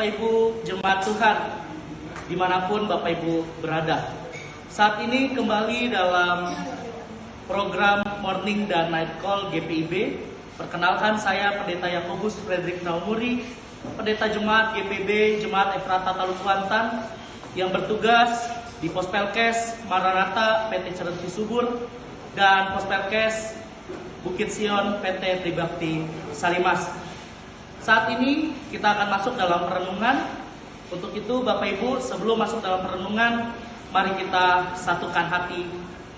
Bapak Ibu Jemaat Tuhan, dimanapun Bapak Ibu berada. Saat ini kembali dalam program Morning dan Night Call GPIB. Perkenalkan, saya Pendeta Yakobus Frederick Naumuri, Pendeta Jemaat GPB Jemaat Efrata Talu Kuantan, yang bertugas di Pospelkes Maranatha PT Cerenti Subur dan Pospelkes Bukit Sion PT Tribakti Salimas. Saat ini kita akan masuk dalam perenungan. Untuk itu Bapak Ibu, sebelum masuk dalam perenungan, mari kita satukan hati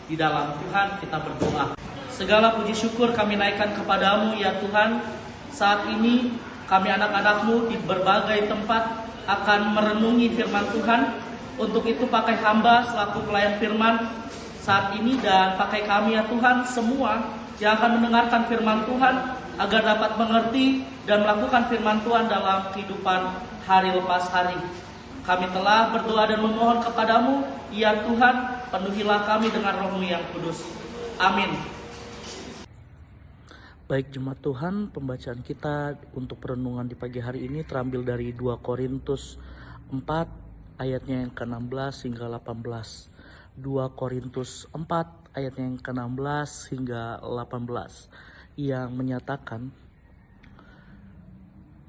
di dalam Tuhan, kita berdoa. Segala puji syukur kami naikkan kepadamu ya Tuhan. Saat ini kami anak-anakmu di berbagai tempat akan merenungi firman Tuhan. Untuk itu pakai hamba selaku pelayan firman saat ini, dan pakai kami ya Tuhan semua yang akan mendengarkan firman Tuhan, agar dapat mengerti dan melakukan firman Tuhan dalam kehidupan hari lepas hari. Kami telah berdoa dan memohon kepadamu, ya Tuhan, penuhilah kami dengan Roh-Mu yang kudus. Amin. Baik jemaat Tuhan, pembacaan kita untuk perenungan di pagi hari ini terambil dari 2 Korintus 4 ayatnya yang ke-16 hingga 18. 2 Korintus 4 ayatnya yang ke-16 hingga 18. Yang menyatakan,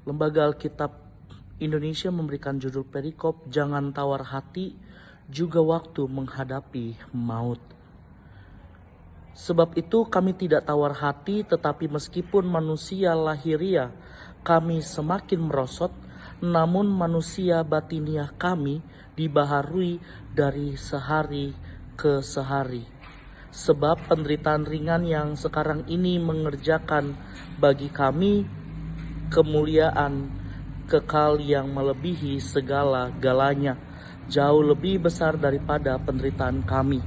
Lembaga Alkitab Indonesia memberikan judul perikop, jangan tawar hati juga waktu menghadapi maut. Sebab itu kami tidak tawar hati, tetapi meskipun manusia lahiria kami semakin merosot, namun manusia batiniah kami dibaharui dari sehari ke sehari. Sebab penderitaan ringan yang sekarang ini mengerjakan bagi kami kemuliaan kekal yang melebihi segala-galanya, jauh lebih besar daripada penderitaan kami.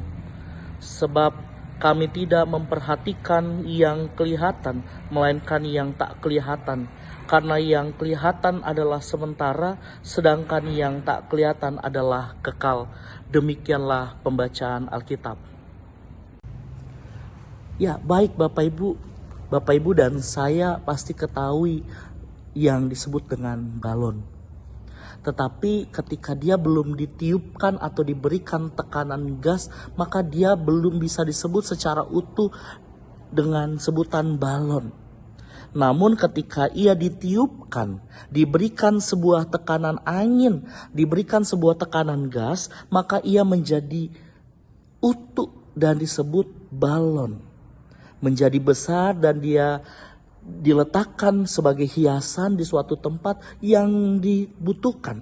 Sebab kami tidak memperhatikan yang kelihatan, melainkan yang tak kelihatan. Karena yang kelihatan adalah sementara, sedangkan yang tak kelihatan adalah kekal. Demikianlah pembacaan Alkitab. Ya, baik Bapak Ibu dan saya pasti ketahui yang disebut dengan balon. Tetapi ketika dia belum ditiupkan atau diberikan tekanan gas, maka dia belum bisa disebut secara utuh dengan sebutan balon. Namun ketika ia ditiupkan, diberikan sebuah tekanan angin, diberikan sebuah tekanan gas, maka ia menjadi utuh dan disebut balon. Menjadi besar dan dia diletakkan sebagai hiasan di suatu tempat yang dibutuhkan.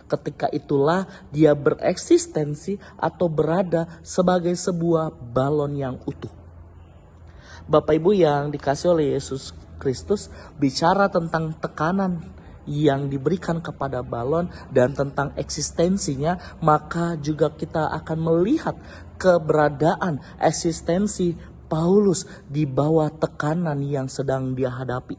Ketika itulah dia bereksistensi atau berada sebagai sebuah balon yang utuh. Bapak Ibu yang dikasih oleh Yesus Kristus bicara tentang tekanan yang diberikan kepada balon dan tentang eksistensinya, maka juga kita akan melihat keberadaan eksistensi Paulus di bawah tekanan yang sedang dia hadapi.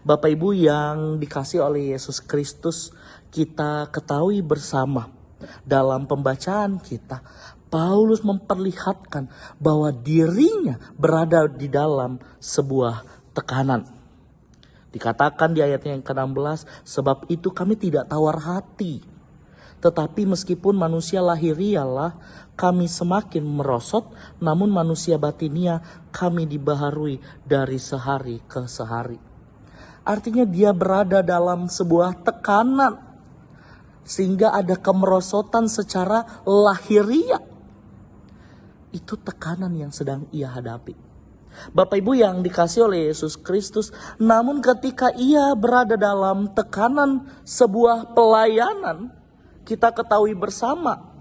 Bapak Ibu yang dikasih oleh Yesus Kristus, kita ketahui bersama dalam pembacaan kita, Paulus memperlihatkan bahwa dirinya berada di dalam sebuah tekanan. Dikatakan di ayatnya yang ke-16, sebab itu kami tidak tawar hati. Tetapi meskipun manusia lahirialah kami semakin merosot, namun manusia batinia kami dibaharui dari sehari ke sehari. Artinya dia berada dalam sebuah tekanan, sehingga ada kemerosotan secara lahiriah. Itu tekanan yang sedang ia hadapi. Bapak Ibu yang dikasih oleh Yesus Kristus, namun ketika ia berada dalam tekanan sebuah pelayanan, kita ketahui bersama,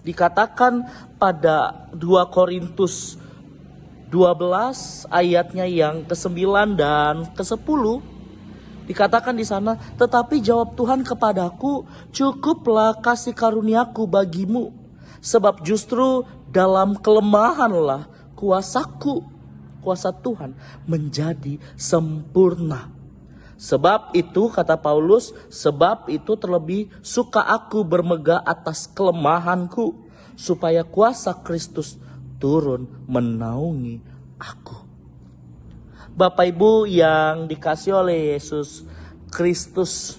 dikatakan pada 2 Korintus 12 ayatnya yang ke-9 dan ke-10, dikatakan di sana, tetapi jawab Tuhan kepadaku, cukuplah kasih karuniaku bagimu, sebab justru dalam kelemahanlah kuasa Tuhan menjadi sempurna. Sebab itu, kata Paulus, sebab itu terlebih suka aku bermegah atas kelemahanku, supaya kuasa Kristus turun menaungi aku. Bapak Ibu yang dikasih oleh Yesus Kristus,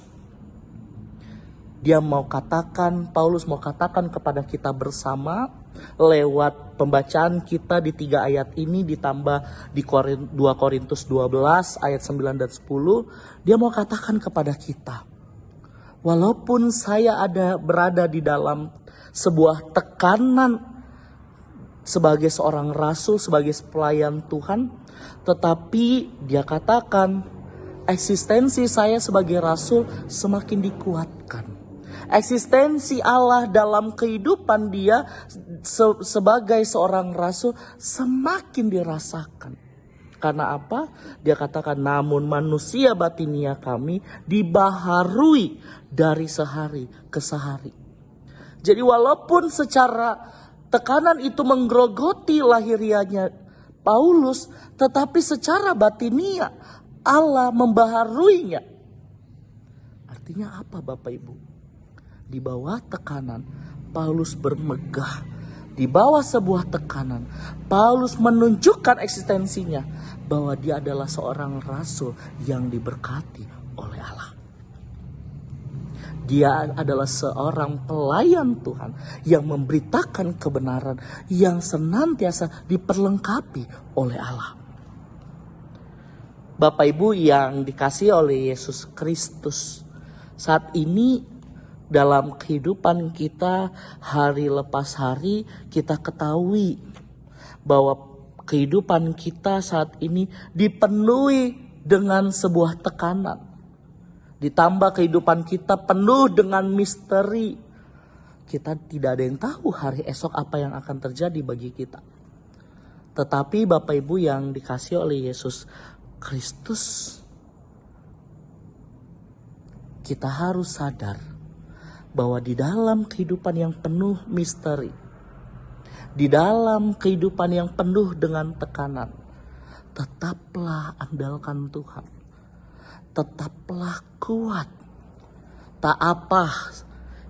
Paulus mau katakan kepada kita bersama lewat pembacaan kita di 3 ayat ini ditambah di 2 Korintus 12 ayat 9 dan 10. Dia mau katakan kepada kita, walaupun saya berada di dalam sebuah tekanan sebagai seorang rasul, sebagai pelayan Tuhan, tetapi dia katakan eksistensi saya sebagai rasul semakin dikuatkan. Eksistensi Allah dalam kehidupan dia sebagai seorang rasul semakin dirasakan. Karena apa? Dia katakan, namun manusia batinia kami dibaharui dari sehari ke sehari. Jadi walaupun secara tekanan itu menggerogoti lahirianya Paulus, tetapi secara batinia Allah membaharuinya. Artinya apa Bapak Ibu? Di bawah tekanan, Paulus bermegah. Di bawah sebuah tekanan, Paulus menunjukkan eksistensinya bahwa dia adalah seorang rasul yang diberkati oleh Allah. Dia adalah seorang pelayan Tuhan yang memberitakan kebenaran yang senantiasa diperlengkapi oleh Allah. Bapak Ibu yang dikasihi oleh Yesus Kristus, saat ini dalam kehidupan kita hari lepas hari, kita ketahui bahwa kehidupan kita saat ini dipenuhi dengan sebuah tekanan. Ditambah kehidupan kita penuh dengan misteri. Kita tidak ada yang tahu hari esok apa yang akan terjadi bagi kita. Tetapi Bapak Ibu yang dikasihi oleh Yesus Kristus, kita harus sadar bahwa di dalam kehidupan yang penuh misteri, di dalam kehidupan yang penuh dengan tekanan, tetaplah andalkan Tuhan. Tetaplah kuat. Tak apa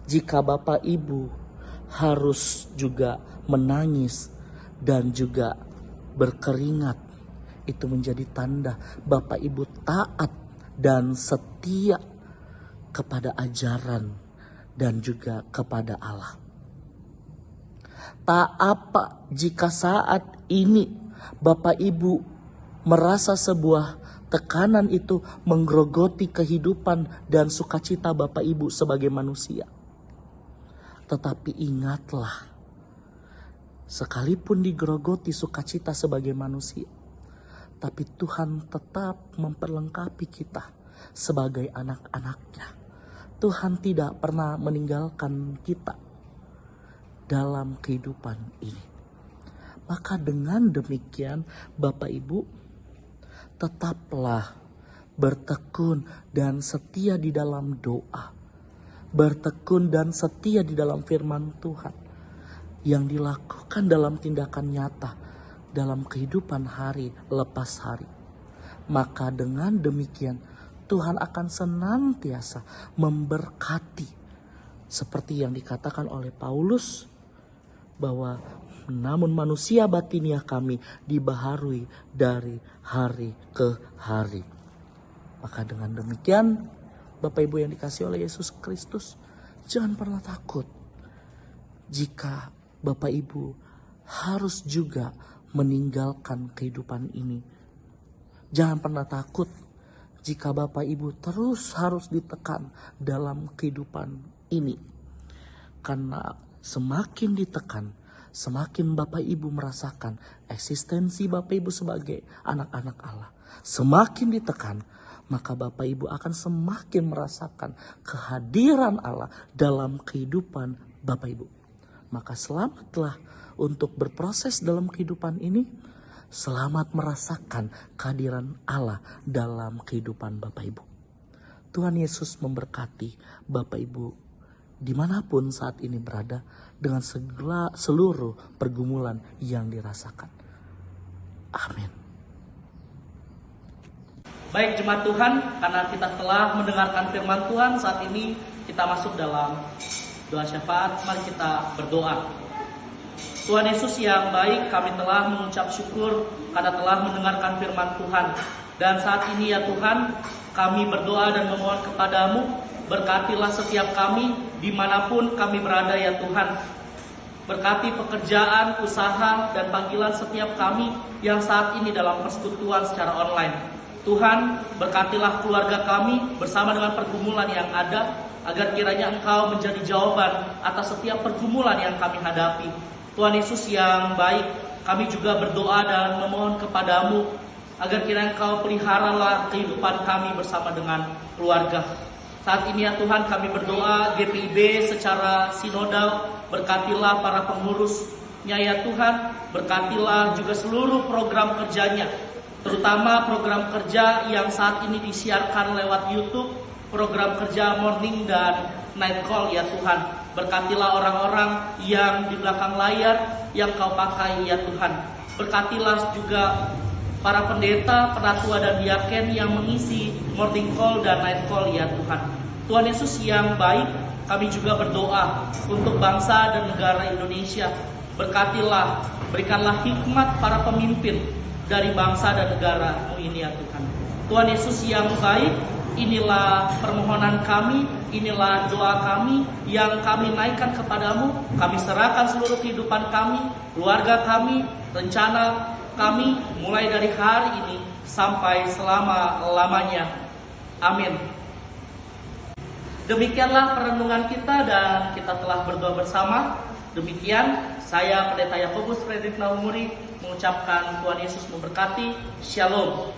jika Bapak Ibu harus juga menangis dan juga berkeringat. Itu menjadi tanda Bapak Ibu taat dan setia kepada ajaran dan juga kepada Allah. Tak apa jika saat ini Bapak Ibu merasa sebuah tekanan itu menggerogoti kehidupan dan sukacita Bapak Ibu sebagai manusia. Tetapi ingatlah, sekalipun digerogoti sukacita sebagai manusia, tapi Tuhan tetap memperlengkapi kita sebagai anak-anaknya. Tuhan tidak pernah meninggalkan kita dalam kehidupan ini. Maka dengan demikian Bapak Ibu, tetaplah bertekun dan setia di dalam doa. Bertekun dan setia di dalam firman Tuhan yang dilakukan dalam tindakan nyata dalam kehidupan hari lepas hari. Maka dengan demikian Tuhan akan senantiasa memberkati. Seperti yang dikatakan oleh Paulus, bahwa namun manusia batinia kami dibaharui dari hari ke hari. Maka dengan demikian Bapak Ibu yang dikasihi oleh Yesus Kristus, Jangan pernah takut jika Bapak Ibu harus juga meninggalkan kehidupan ini. Jangan pernah takut jika Bapak Ibu terus harus ditekan dalam kehidupan ini. Karena semakin ditekan, semakin Bapak Ibu merasakan eksistensi Bapak Ibu sebagai anak-anak Allah. Semakin ditekan, maka Bapak Ibu akan semakin merasakan kehadiran Allah dalam kehidupan Bapak Ibu. Maka selamatlah untuk berproses dalam kehidupan ini. Selamat merasakan kehadiran Allah dalam kehidupan Bapak Ibu. Tuhan Yesus memberkati Bapak Ibu dimanapun saat ini berada dengan segala seluruh pergumulan yang dirasakan. Amin. Baik jemaat Tuhan, karena kita telah mendengarkan firman Tuhan, saat ini kita masuk dalam doa syafaat. Mari kita berdoa. Tuhan Yesus yang baik, kami telah mengucap syukur karena telah mendengarkan firman Tuhan. Dan saat ini ya Tuhan, kami berdoa dan memohon kepadamu, berkatilah setiap kami dimanapun kami berada ya Tuhan. Berkati pekerjaan, usaha, dan panggilan setiap kami yang saat ini dalam persekutuan secara online. Tuhan, berkatilah keluarga kami bersama dengan pergumulan yang ada, agar kiranya Engkau menjadi jawaban atas setiap pergumulan yang kami hadapi. Tuhan Yesus yang baik, kami juga berdoa dan memohon kepadamu, agar kiranya Engkau peliharalah kehidupan kami bersama dengan keluarga. Saat ini ya Tuhan, kami berdoa GPIB secara sinodal, berkatilah para pengurusnya ya Tuhan, berkatilah juga seluruh program kerjanya, terutama program kerja yang saat ini disiarkan lewat YouTube, program kerja morning dan night call ya Tuhan. Berkatilah orang-orang yang di belakang layar yang Kau pakai ya Tuhan. Berkatilah juga para pendeta, penatua dan diaken yang mengisi morning call dan night call ya Tuhan. Tuhan Yesus yang baik, kami juga berdoa untuk bangsa dan negara Indonesia. Berkatilah, berikanlah hikmat para pemimpin dari bangsa dan negara-Mu ini ya Tuhan. Tuhan Yesus yang baik, inilah permohonan kami, inilah doa kami yang kami naikkan kepadamu. Kami serahkan seluruh kehidupan kami, keluarga kami, rencana kami mulai dari hari ini sampai selama-lamanya. Amin. Demikianlah perenungan kita dan kita telah berdoa bersama. Demikian saya Pendeta Yakobus Fredrik Naumuri mengucapkan Tuhan Yesus memberkati. Shalom.